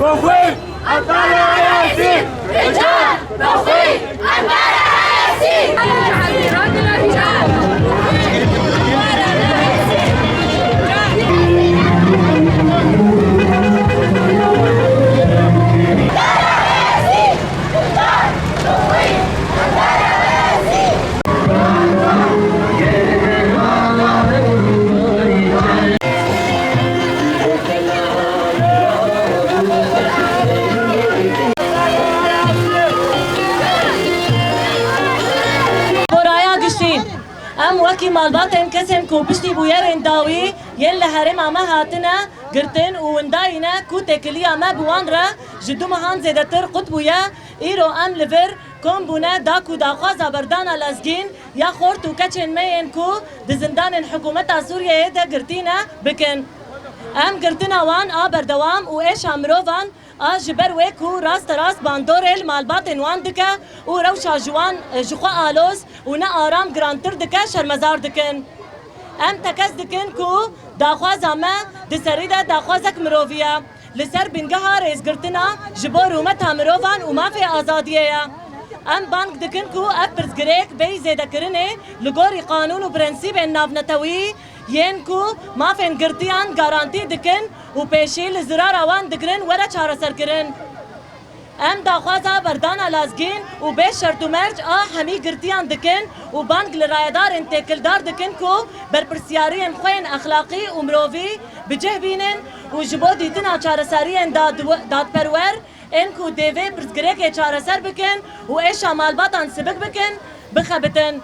توفيق عبدالله ياسين رجال توفيق عبدالله ياسين وكي مالباتن كسن كو بشتي بويرن داوي يلا هرم عما هاتنا قرتن ونداينا كو تكليا ما بوانرا جدو مهان زيدتر قطبويا ايرو ام لفر كون بونا داكو داخوازا بردانا لازگين يا خورتو كچن مين كو دزندان حكومتا سوريا يدا قرتينا بكن ام قرتنا وان بردوام و ايش امروفان جبر ويكو راس باندورل مالباتن وان دكا و روشا جوان جخوا آلوز و نا آرام گرانتر دكا شرمزار دكن ام تكس دكن كو داخوازا ما دسريدا داخوازك مروفيا لسر بنگها ريز گرتنا جبور ومتها مروفان و ما في آزادية ام بانك دكن كو ابرز گريك بي زيدا کرنه لگوري قانون و برنسيب نافنتوي ين كو ما فين گرتيان گارانتي دكن و پیشي لزرار اوان دگرن ورا چارة سر کرن ام داخوازا بردانا لازگين و بيش شرط و مرج همي گرتيان دكن و بانك لرايدار انتكلدار دكن كو برپرسيارين خوين اخلاقي و مروفي بجه بينن و جبو ديتنا چارة سارين داد پرور انكو ديوه برزگريك چارة سر بكن و ايشا مالباتان سبك بكن بخبتن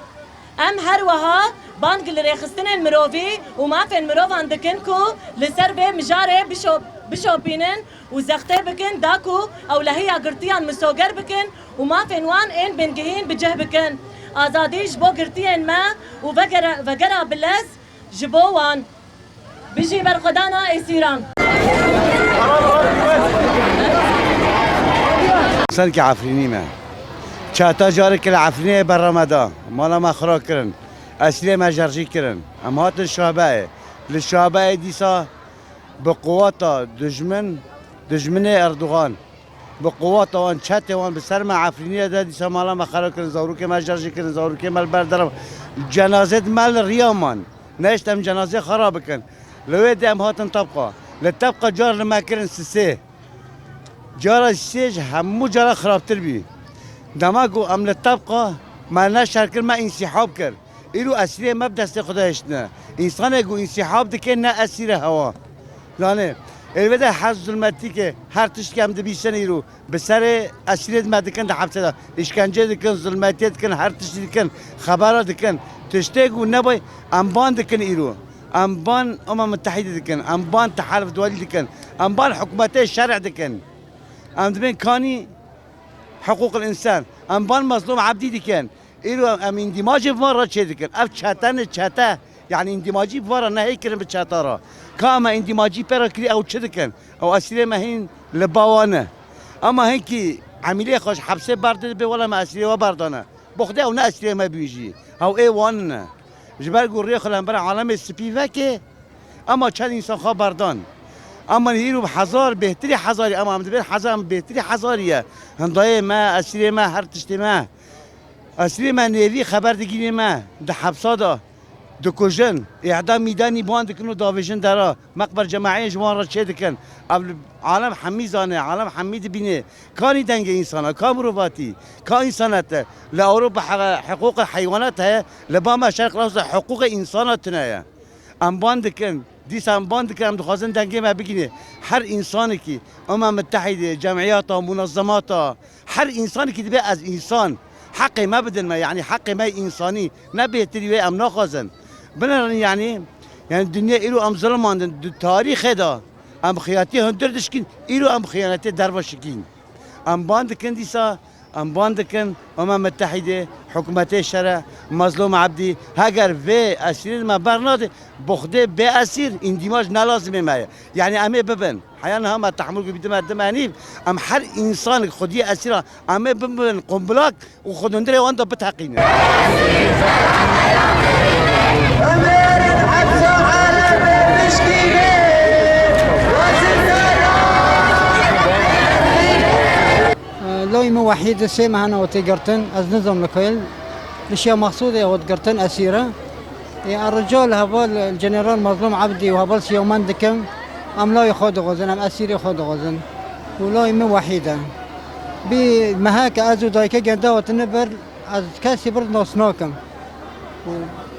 ام هر وها بانك لريخستن مروفي وما فين مروفان دكنكو لسر به مجاره بشو بينن وزختر بكن داكو او لهي قرتيان مسوگر بكن وما فين وان ان بنجهين بجه بكن ازادي جبو قرتيان ما وفقرا بلس جبو وان بيجي برخدانا ايسيران سنك عفريني ما چاتا جارك العفريني بالرمضان مالا ما خرا كرن اصلي ما جرجي كرن اما هات الشعباء للشعباء ديسا بقوات دجمن اردوغان بقوات وان چات وان بسر ما عفريني ده ديسا مالا ما خرا كرن زوروك ما جرجي كرن زوروك مال بردرم جنازه مال ريامان نشتم جنازه خراب كن لو ام هاتن طبقه للطبقه جار لما كرن سسه جار السيج همو جار خراب تربي دماغو ام للطبقه ما نشر كل ما انسحاب كر إلو أسيره ما بدست خدایشنا انسان اگو انسحاب دکه نه اسیر هوا لانه البته حز ظلمتی که هر تشت که هم دبیشن ایرو به سر اسیره مدکن ده حبسه ده اشکنجه دکن ظلمتی دکن هر تشت دکن خبره دکن تشته اگو نبای انبان دکن ایرو انبان متحده دکن انبان تحالف دولي دکن انبان حکومت شرع دکن دبین کانی حقوق الانسان انبان مظلوم عبدي دکن ایرو ام اندماجی وارا چه دکن اف چتا يعني اندماجی وارا نه کرن به چتا را کاما اندماجی پر کری او چه دکن او اسیره مهین لباوانه اما هنکی عملیه خوش حبسه برده به ولا ما اسیره و بردانه بخده او نه اسیره ما بیجی او ای وان جبر گوری خلن بر عالم سپیوه که اما چند انسان خواه بردان اما هیرو هزار بهتری هزاری اما هم دبیر هزار بهتری هزاریه هندای ما اسیره ما هر تشتی ما اسیره ما نیوی خبر دگیری ما ده حبسادا دو کجن اعدام میدانی باند کنو داویجن درا مقبر جماعی جوان را چه دکن عالم حمیزانه عالم حمید بینه کانی دنگ انسانه کامروواتی کا انسانته لاوروبا حقوق حیوانات ها لباما شرق راست حقوق انسانات نه ام باند کن دیس ام باند کن دخوازن دنگ ما بگینه هر انسانی که امم متحده جمعیات و منظمات هر انسانی که دیگه از انسان حقي ما بدل ما يعني حقي ما انساني نبي تري ام ناخذن بنا يعني الدنيا إلو ام ظلمان التاريخ هذا ام خياتي هندردشكين إلو ام خيانتي دربشكين ام باندكن ديسا ام باندكن امم متحده حكومه الشرع مظلوم عبدي هاجر في اسير ما برناد بخده باسير اندماج نلازم ما يعني امي ببن حيانا هم تحمل بدم دمانيب ام هر انسان خودي اسير امي ببن قنبلاك وخدندري وانت بتحقين لوی موحد سه مهنا وتقرتن از نظام لكل الاشياء مقصوده وتقرتن اسيره الرجال هبال الجنرال مظلوم عبدي وهبال يومان دكم ام لا يخوض غزن ام اسير يخوض غزن ولا موحده بمهاك ازو دايكه جندا وتنبر از كاسي برد نوسناكم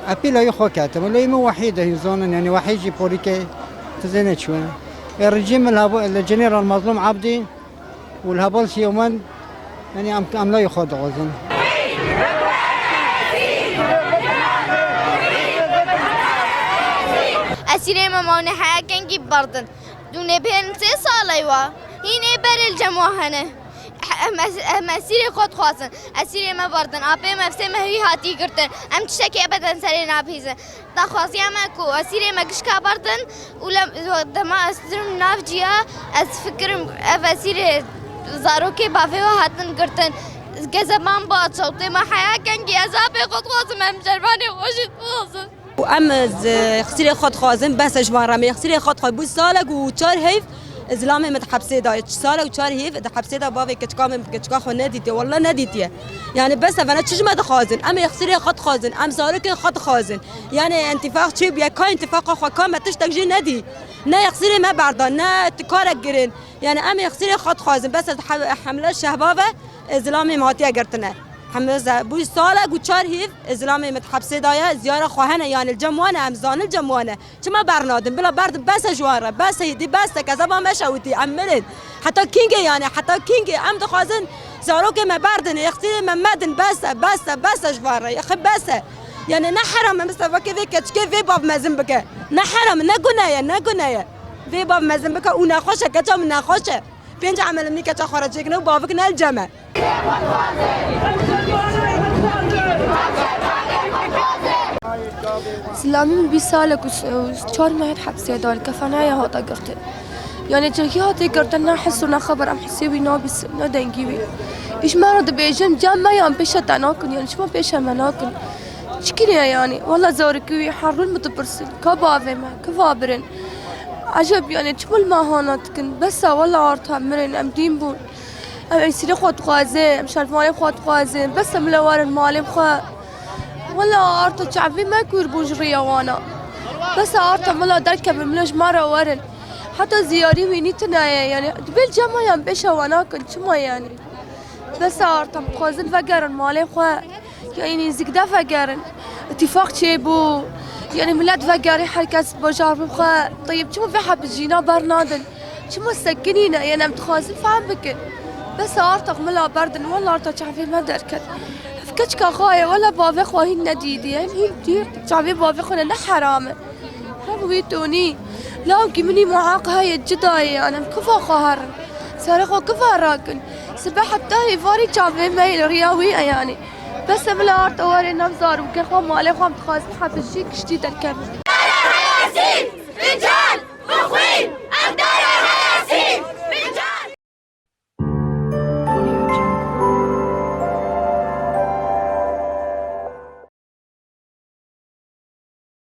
ابيلا يخو كاتم ولا موحده يزون يعني وحيجي بوريكي تزينت شويه الرجيم الجنرال مظلوم عبدي والهبال يومان يعني ام لا يخوض غزن أسيري ماموني حاكن جيب بردن دون بين 3 سال ايوا هيني بر الجماهنه مسيري خود خوازن اسيري ما بردن ابي مفسي مهوي هاتي قرتن ام تشكي ابدا سرينا بيزن تا خوازي اماكو اسيري ما قشكا بردن ولا دما استرم نافجيا از فكرم اسيري زاروكي بافي هاتن قرتن كزمان باد صوتي ما حياكن جي ازابي خود خوازن ام جرباني خوشت خوازن ام خسيري خود خوازن بس جوان رمي خسيري خود خود بو سالك و 4 هيف اسلامي متحبسه دا سالك و 4 هيف متحبسه دا بابي كتكا خو نديتي والله نديتي يعني بس انا تشجم خازن ام خسيري خود خازن ام سالك خود خازن يعني انتفاق تشي بيا كاين انتفاق خو كام تشتك جي ندي نا خسيري ما بردان نا تكارك جرين يعني ام خسيري خود خازن بس حمله شهبابه اسلامي ماتي قرتنا حمزه بوی سالک و 4 هیف اسلامی متحبسه دایا زیاره خواهنه یعنی الجموانه امزان الجموانه چما برنادم بلا برد بس جواره بس هدی بس کذا با مشوتی عملن حتی کینگ يعني حتی کینگ ام دخوازن زاروک ما بردن یختي ما مدن بس جواره يا خب بس يعني نحرم مستوى كيف كتشكي في باب مازن بك نحرم نگنايه في باب مازن بك ونخوشه كتام نخوشه بينج عمل مني كتا خرجك نو بابك الجمع سلامي 20 سالك و 4 ماهر حبسي دار كفنايا هاتا قرتن يعني جركي هاتي قرتن نحس ونا خبر ام حسيوي نابس ندنگيوي ايش ما رد بيجم جام ما يام بيشا تناكن يعني شما بيشا مناكن شكريا يعني والله زوركوي حرون متبرسل كبابي ما كفابرن عجب يعني شمول ما هاناتكن بس والله عارتها مرن ام دين بون ام يصير خود خوازه ام شرفاني خود خوازه بس ام لوارن مالي خو والله عارتها شعبي ما كور بوجريا وانا بس عارتها ملا دركب ملوش مرة ورن حتى زياري ويني تنايا يعني دبل جمع يام بيشا وانا كنت شما يعني بس عارتها خوازن فقرن مالي خو يعني زكدا فقرن اتفاق شيبو يعني ملاد فقاري حركات بجار بخا طيب شو في حب جينا برنادن شو مسكنينا يعني ام تخازن فعم بكن بس ارتق ملا بردن والله ارتق شعبي ما دركت فكتش خايه ولا بابي خواهين نديدي يعني هي كثير شعبي بابي خونا حرامه حبويتوني لا مني معاق هاي الجدايه انا كفا خهر سارقوا كفا راكن سباحه تاهي فاري شعبي ما هي رياويه يعني بس ملا ارتق واري نمزار وكخوا مالي خام تخازن حب الشيك شتي دركت